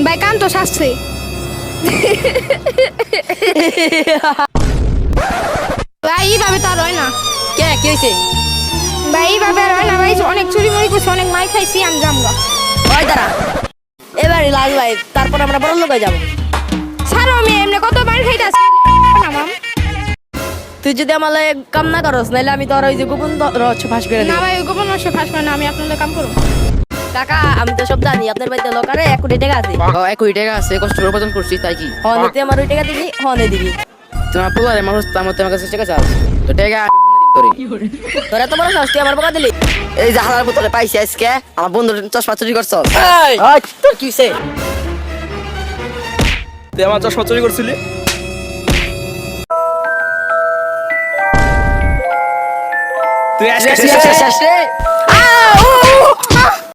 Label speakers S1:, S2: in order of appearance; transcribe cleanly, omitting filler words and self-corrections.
S1: ভাই কান তো শাস্তি ভাই এইভাবে তো আর হয় না।
S2: কে কি হয়েছে?
S1: ভাই এইভাবে আর হয় না ভাই, অনেক চুরি মুড়ি করছি, অনেক মাই খাইছি, আমি জামগা।
S2: ওই দাঁড়া, এবারে লাল ভাই, তারপর আমরা বড় লোক হয়ে যাবো।
S1: ছাড়ো, আমি এমনি কত মার খাইতাছি না মাম।
S2: তুই যদি আমার লাগে কাম না করস, নাহলে আমি তোর ওই যে গোপন রহস্য ফাঁস করে
S1: না
S2: দেব।
S1: ভাই, গোপন রহস্য ফাঁস করে না, আমি আপনাদের কাম করব।
S2: কাকা আমি তো সব জানি, আপনার বাড়িতে লোক আরে 1 কোটি টাকা আছে।
S3: 1 কোটি টাকা আছে, কষ্ট করে উপার্জন করছি তাই কি?
S2: হনে তুই আমার ওই টাকা দিবি, হনে দিবি।
S3: তোমার পোলারে মানুষ তোমার কাছে টাকা চাও, তো টাকা আমি কোনদিন দিম তোরে।
S2: তোর এত বড় সাহস, তুই আমার বকা দিলি?
S4: এই যে হালার বোতলে পাইছি আজকে আমার বন্ধুর চশমা চুরি করছ।
S3: এই
S4: তোর কি হইছে?
S3: তুই আমার চশমা চুরি করছিলি? তুই আজকে
S4: শেষ রে।